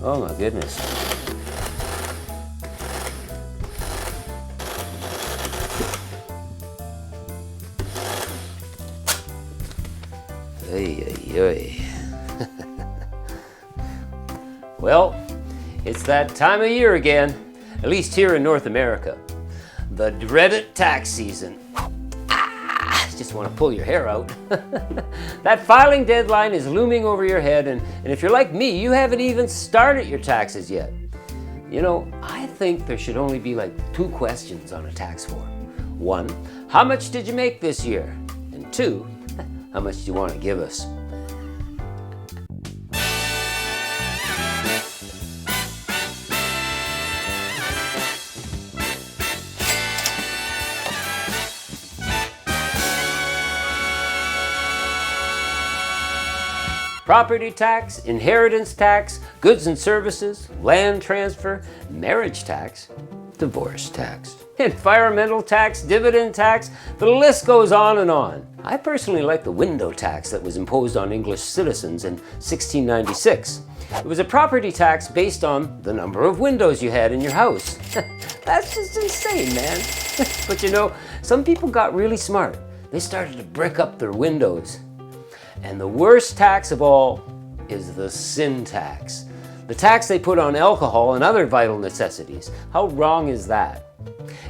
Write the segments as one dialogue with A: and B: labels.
A: Oh my goodness. Ay, ay, ay. Well, it's that time of year again, at least here in North America. The dreaded tax season. Just want to pull your hair out. That filing deadline is looming over your head, and if you're like me, you haven't even started your taxes yet. You know, I think there should only be like 2 questions on a tax form. 1, how much did you make this year? And 2, how much do you want to give us? Property tax, inheritance tax, goods and services, land transfer, marriage tax, divorce tax, environmental tax, dividend tax, the list goes on and on. I personally like the window tax that was imposed on English citizens in 1696. It was a property tax based on the number of windows you had in your house. That's just insane, man. But you know, some people got really smart. They started to brick up their windows. And the worst tax of all is the sin tax. The tax they put on alcohol and other vital necessities. How wrong is that?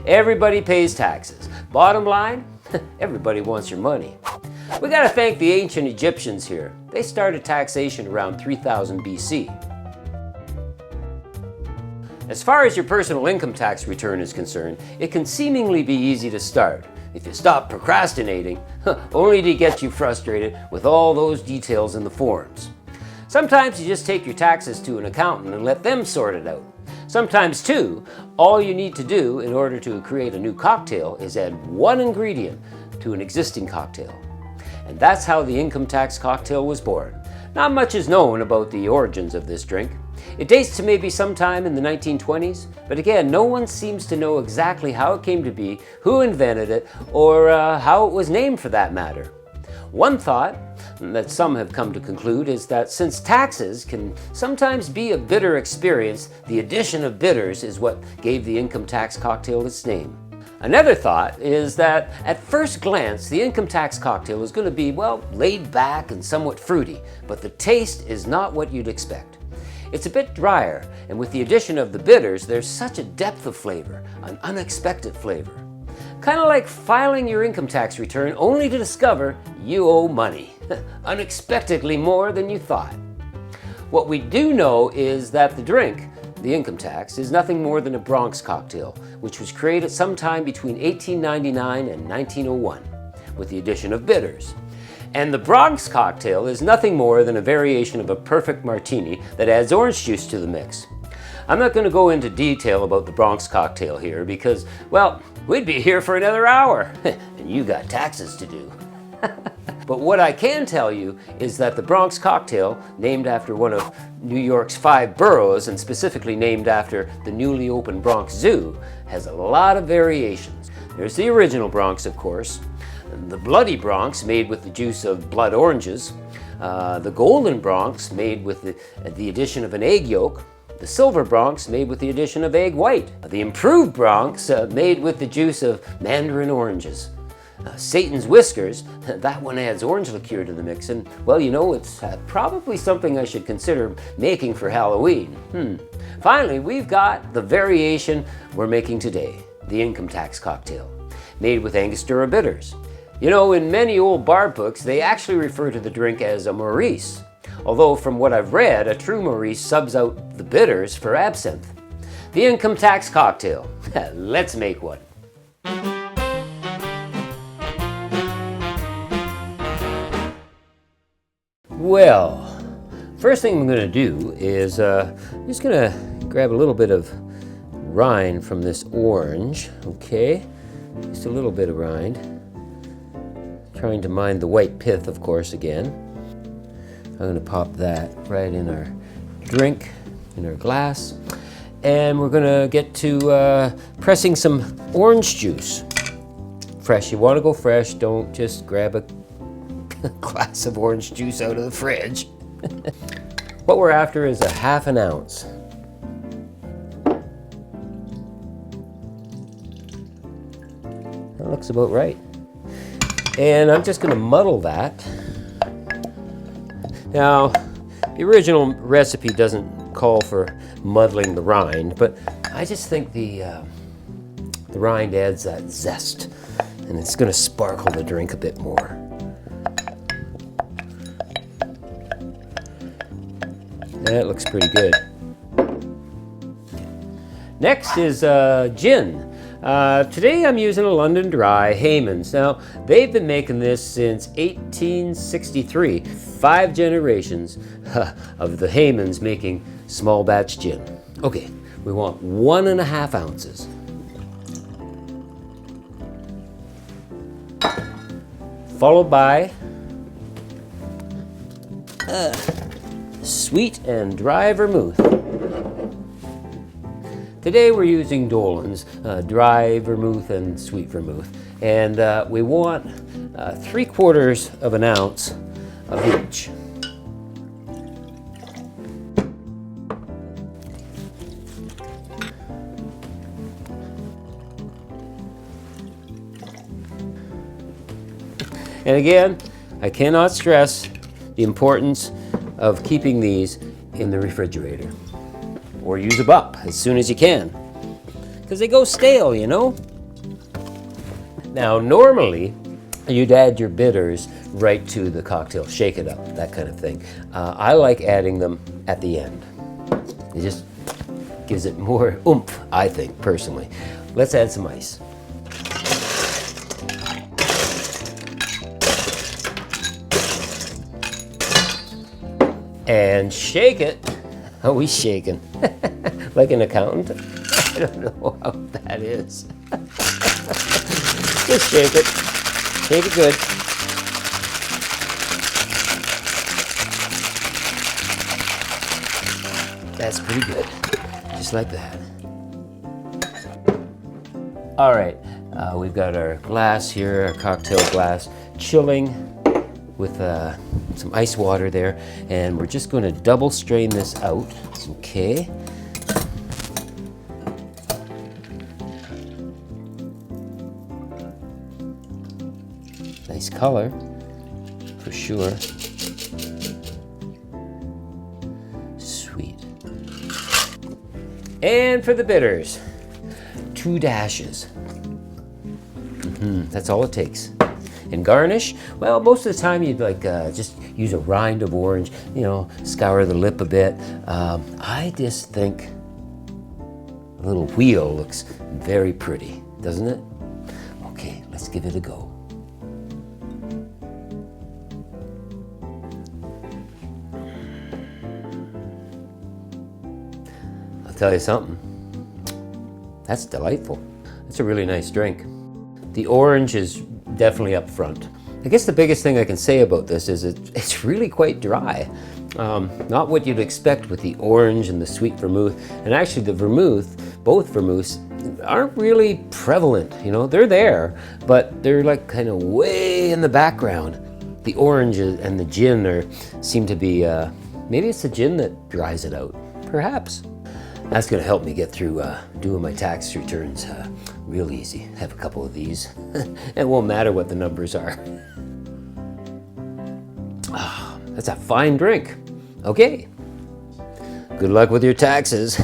A: Everybody pays taxes. Bottom line, everybody wants your money. We gotta thank the ancient Egyptians here. They started taxation around 3000 BC. As far as your personal income tax return is concerned, it can seemingly be easy to start if you stop procrastinating, only to get you frustrated with all those details in the forms. Sometimes you just take your taxes to an accountant and let them sort it out. Sometimes too, all you need to do in order to create a new cocktail is add 1 ingredient to an existing cocktail. And that's how the income tax cocktail was born. Not much is known about the origins of this drink. It dates to maybe sometime in the 1920s, but again, no one seems to know exactly how it came to be, who invented it, or how it was named for that matter. One thought that some have come to conclude is that since taxes can sometimes be a bitter experience, the addition of bitters is what gave the income tax cocktail its name. Another thought is that at first glance, the income tax cocktail is going to be, well, laid back and somewhat fruity, but the taste is not what you'd expect. It's a bit drier, and with the addition of the bitters, there's such a depth of flavor, an unexpected flavor. Kind of like filing your income tax return only to discover you owe money, unexpectedly more than you thought. What we do know is that the drink, the income tax, is nothing more than a Bronx cocktail, which was created sometime between 1899 and 1901, with the addition of bitters. And the Bronx cocktail is nothing more than a variation of a perfect martini that adds orange juice to the mix. I'm not going to go into detail about the Bronx cocktail here because, well, we'd be here for another hour, and you got taxes to do. But what I can tell you is that the Bronx cocktail, named after one of New York's 5 boroughs and specifically named after the newly opened Bronx Zoo, has a lot of variations. There's the original Bronx, of course, the Bloody Bronx, made with the juice of blood oranges, the Golden Bronx, made with the addition of an egg yolk, the Silver Bronx, made with the addition of egg white, the Improved Bronx, made with the juice of mandarin oranges. Satan's Whiskers, that one adds orange liqueur to the mix, and well, you know, it's probably something I should consider making for Halloween. Finally, we've got the variation we're making today, the income tax cocktail, made with Angostura bitters. You know, in many old bar books, they actually refer to the drink as a Maurice, although from what I've read, a true Maurice subs out the bitters for absinthe. The income tax cocktail. Let's make one. Well, first thing I'm going to do is I'm just going to grab a little bit of rind from this orange, okay? Just a little bit of rind. Trying to mind the white pith, of course, again. I'm going to pop that right in our drink, in our glass. And we're going to get to pressing some orange juice. Fresh. You want to go fresh. Don't just grab a glass of orange juice out of the fridge. What we're after is a ½ ounce. That looks about right. And I'm just going to muddle that. Now, the original recipe doesn't call for muddling the rind, but I just think the rind adds that zest, and it's going to sparkle the drink a bit more. That looks pretty good. Next is gin. Today I'm using a London Dry Hayman's. Now, they've been making this since 1863. 5 generations of the Hayman's making small batch gin. Okay, we want 1½ ounces. Followed by sweet and dry vermouth. Today we're using Dolan's, dry vermouth and sweet vermouth. And we want 3/4 of an ounce of each. And again, I cannot stress the importance of keeping these in the refrigerator. Or use them up as soon as you can, because they go stale, you know. Now, normally, you'd add your bitters right to the cocktail, shake it up, that kind of thing. I like adding them at the end. It just gives it more oomph, I think, personally. Let's add some ice. And shake it. Oh, he's shaking. Like an accountant? I don't know how that is. Just shake it. Shake it good. That's pretty good. Just like that. All right, we've got our glass here, our cocktail glass, chilling with some ice water there, and we're just going to double strain this out. Okay. Nice color, for sure. Sweet. And for the bitters, 2 dashes. That's all it takes. And garnish, well, most of the time you'd like just use a rind of orange, you know, scour the lip a bit. I just think a little wheel looks very pretty, doesn't it? Okay, let's give it a go. I'll tell you something, that's delightful. It's a really nice drink. The orange is definitely up front. I guess the biggest thing I can say about this is it's really quite dry. Not what you'd expect with the orange and the sweet vermouth. And actually the vermouth, both vermouths, aren't really prevalent. You know, they're there, but they're like kind of way in the background. The orange and the gin seem to be, maybe it's the gin that dries it out, perhaps. That's gonna help me get through doing my tax returns real easy. Have a couple of these. It won't matter what the numbers are. Ah, that's a fine drink. Okay. Good luck with your taxes.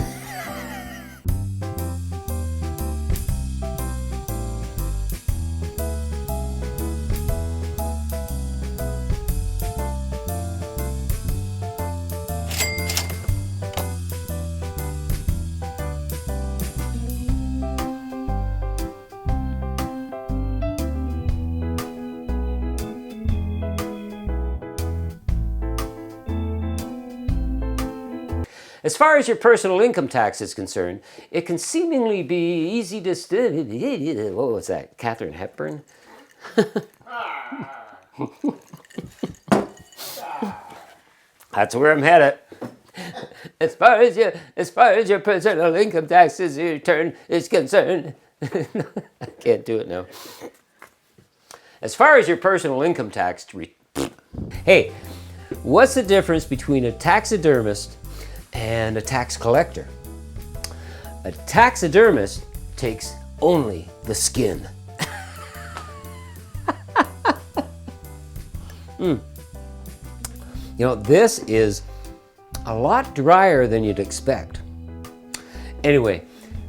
A: As far as your personal income tax is concerned, it can seemingly be easy to... What was that? Katharine Hepburn? That's where I'm headed. As far as your personal income taxes return is concerned... I can't do it now. As far as your personal income tax... Hey, What's the difference between a taxidermist and a tax collector? A taxidermist takes only the skin. You know, this is a lot drier than you'd expect. Anyway,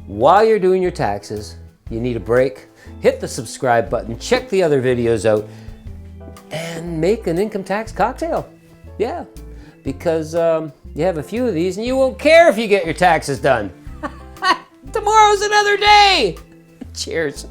A: while you're doing your taxes, you need a break, hit the subscribe button, check the other videos out, and make an income tax cocktail. Yeah, because you have a few of these and you won't care if you get your taxes done. Tomorrow's another day. Cheers.